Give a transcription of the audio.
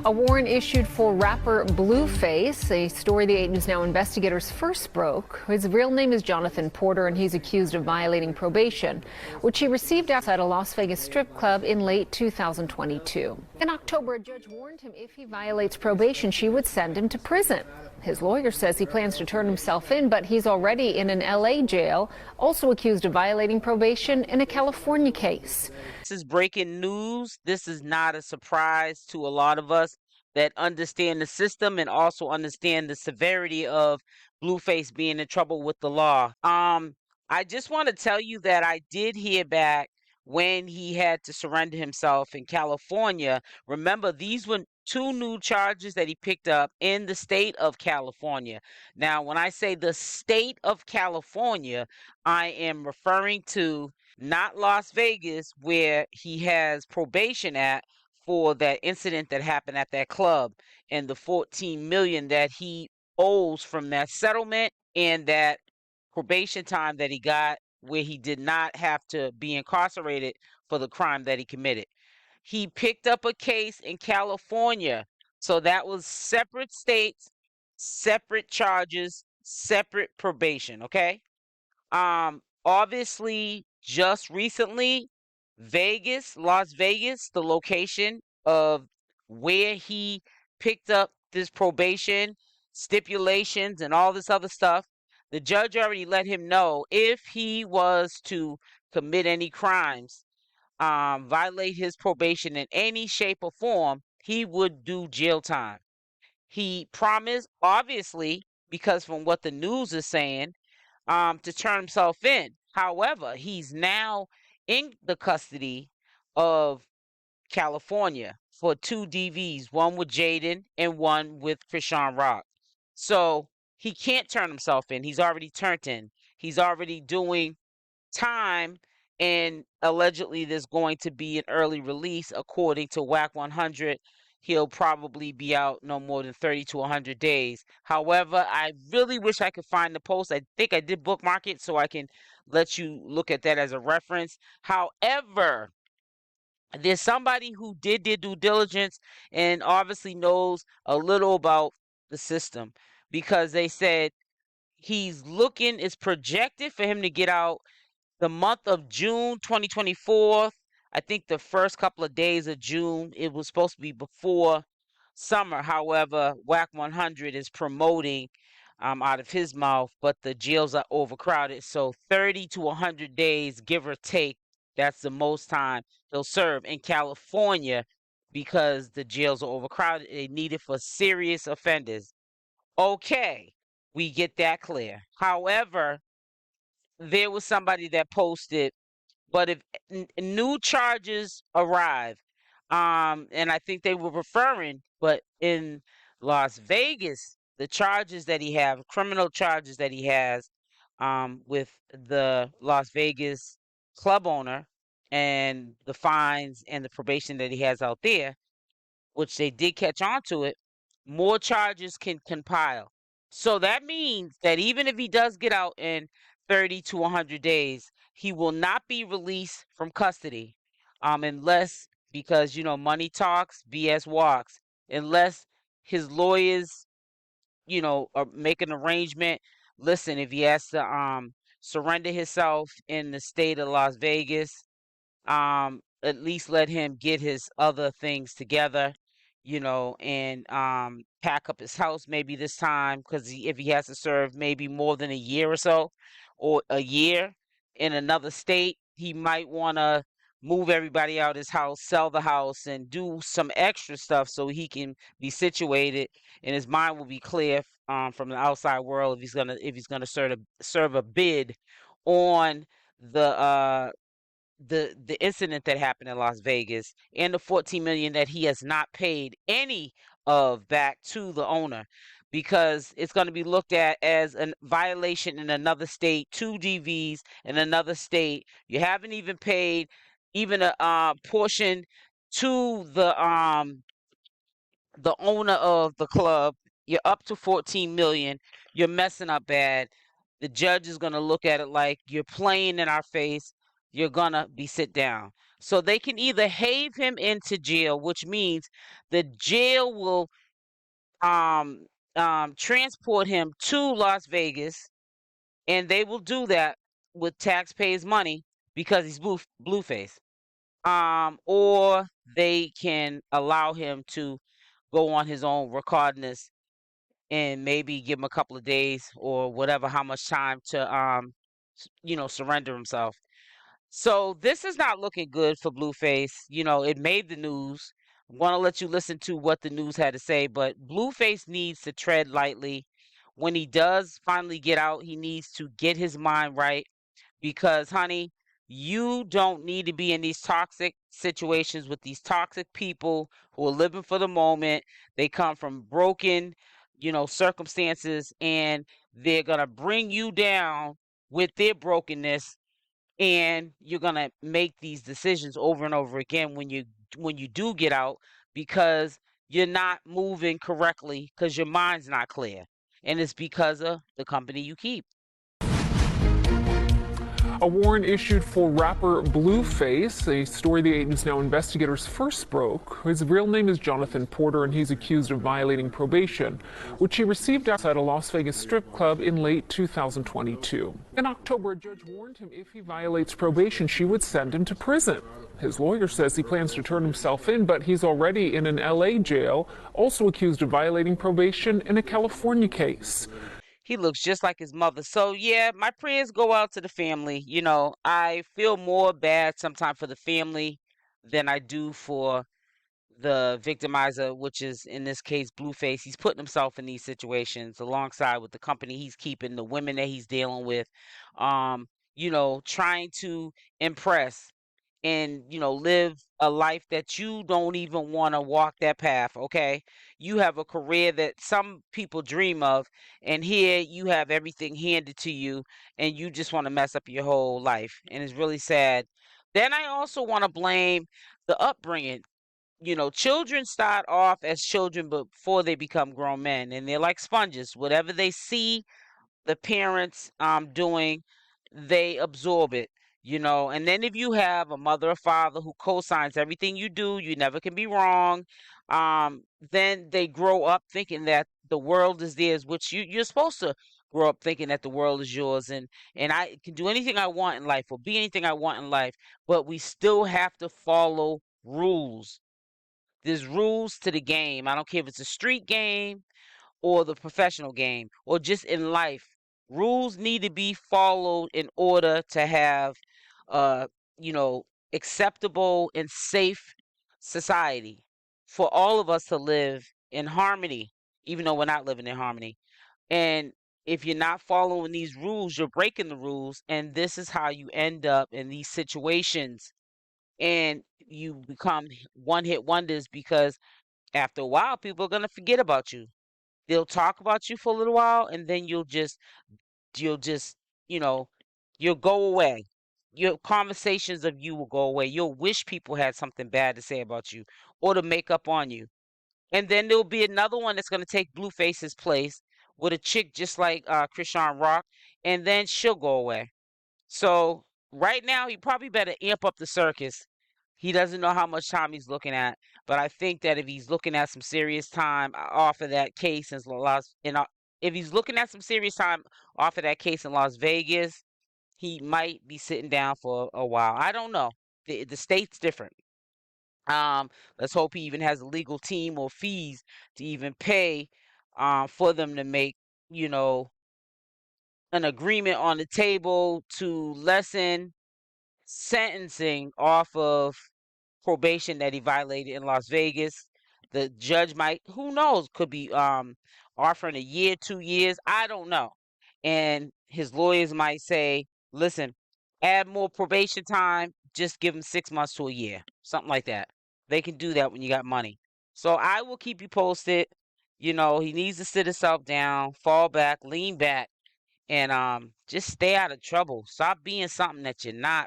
A warrant issued for rapper Blueface, a story the 8 News Now investigators first broke. His real name is Jonathan Porter, and he's accused of violating probation, which he received outside a Las Vegas strip club in late 2022. In October, a judge warned him if he violates probation, she would send him to prison. His lawyer says he plans to turn himself in, but he's already in an LA jail, also accused of violating probation in a California case. This is breaking news. This is not a surprise to a lot of us that understand the system and also understand the severity of Blueface being in trouble with the law. I just want to tell you that I did hear back when he had to surrender himself in California. Remember, these were 2 new charges that he picked up in the state of California. Now, when I say the state of California, I am referring to not Las Vegas, where he has probation at for that incident that happened at that club and the $14 million that he owes from that settlement and that probation time that he got where he did not have to be incarcerated for the crime that he committed. He picked up a case in California. So that was separate states, separate charges, separate probation, okay? Obviously, just recently, Las Vegas, the location of where he picked up this probation, stipulations, and all this other stuff, the judge already let him know if he was to commit any crimes, violate his probation in any shape or form, he would do jail time. He promised, obviously, because from what the news is saying, to turn himself in. However, he's now in the custody of California for 2 DVs, one with Jaidyn and one with Chrisean Rock. So he can't turn himself in. He's already turned in. He's already doing time, and allegedly there's going to be an early release according to WAC 100. He'll probably be out no more than 30 to 100 days. However, I really wish I could find the post. I think I did bookmark it so I can let you look at that as a reference. However, there's somebody who did their due diligence and obviously knows a little about the system, because they said it's projected for him to get out the month of June 2024. I think the first couple of days of June, it was supposed to be before summer. However, WAC 100 is promoting out of his mouth, but the jails are overcrowded. So 30 to 100 days, give or take, that's the most time he'll serve in California because the jails are overcrowded. They need it for serious offenders. Okay, we get that clear. However, there was somebody that posted, but if new charges arrive, and I think they were referring, but in Las Vegas, the charges that he have, criminal charges that he has, with the Las Vegas club owner and the fines and the probation that he has out there, which they did catch on to it, more charges can compile. So that means that even if he does get out in 30 to 100 days, he will not be released from custody, unless, because, money talks, BS walks, unless his lawyers, make an arrangement. Listen, if he has to surrender himself in the state of Las Vegas, at least let him get his other things together, and pack up his house maybe this time, because if he has to serve maybe more than a year or so, or a year in another state, he might want to move everybody out of his house, sell the house, and do some extra stuff so he can be situated and his mind will be clear from the outside world if he's gonna serve a bid on the incident that happened in Las Vegas and the $14 million that he has not paid any of back to the owner, because it's going to be looked at as a violation in another state, 2 DVs in another state. You haven't even paid even a portion to the owner of the club. You're up to 14 million. You're messing up bad. The judge is going to look at it like you're playing in our face. You're going to be sit down. So they can either have him into jail, which means the jail will um transport him to Las Vegas, and they will do that with taxpayers' money because he's Blueface. Or they can allow him to go on his own recognizance and maybe give him a couple of days or whatever, how much time to surrender himself. So this is not looking good for Blueface. It made the news. I'm going to let you listen to what the news had to say, but Blueface needs to tread lightly. When he does finally get out, he needs to get his mind right because, honey, you don't need to be in these toxic situations with these toxic people who are living for the moment. They come from broken, circumstances, and they're going to bring you down with their brokenness, and you're going to make these decisions over and over again when you do get out because you're not moving correctly because your mind's not clear, and it's because of the company you keep. A warrant issued for rapper Blueface, a story the 8 News Now investigators first broke. His real name is Jonathan Porter, and he's accused of violating probation, which he received outside a Las Vegas strip club in late 2022. In October, a judge warned him if he violates probation, she would send him to prison. His lawyer says he plans to turn himself in, but he's already in an LA jail, also accused of violating probation in a California case. He looks just like his mother. So, yeah, my prayers go out to the family. I feel more bad sometimes for the family than I do for the victimizer, which is in this case Blueface. He's putting himself in these situations alongside with the company he's keeping, the women that he's dealing with, trying to impress and live a life that you don't even want to walk that path. Okay, you have a career that some people dream of, and here you have everything handed to you, and you just want to mess up your whole life, and it's really sad. Then I also want to blame the upbringing. Children start off as children before they become grown men, and they're like sponges. Whatever they see the parents doing, they absorb it. And then if you have a mother or father who co-signs everything you do, you never can be wrong, then they grow up thinking that the world is theirs, which you're supposed to grow up thinking that the world is yours, and I can do anything I want in life or be anything I want in life, but we still have to follow rules. There's rules to the game. I don't care if it's a street game or the professional game or just in life. Rules need to be followed in order to have uh you know acceptable and safe society for all of us to live in harmony, even though we're not living in harmony. And if you're not following these rules, you're breaking the rules, and this is how you end up in these situations, and you become one hit wonders because after a while people are going to forget about you. They'll talk about you for a little while, and then you'll just you know you'll go away. Your conversations of you will go away. You'll wish people had something bad to say about you or to make up on you. And then there'll be another one that's going to take Blueface's place with a chick just like Chrisean Rock, and then she'll go away. So right now, he probably better amp up the circus. He doesn't know how much time he's looking at, but I think that if he's looking at some serious time off of that case if he's looking at some serious time off of that case in Las Vegas, he might be sitting down for a while. I don't know. The state's different. Let's hope he even has a legal team or fees to even pay for them to make, you know, an agreement on the table to lessen sentencing off of probation that he violated in Las Vegas. The judge might, who knows, could be offering a year, 2 years, I don't know. And his lawyers might say, listen, add more probation time, just give him 6 months to a year, something like that. They can do that when you got money. So I will keep you posted. He needs to sit himself down, fall back, lean back, and just stay out of trouble. Stop being something that you're not.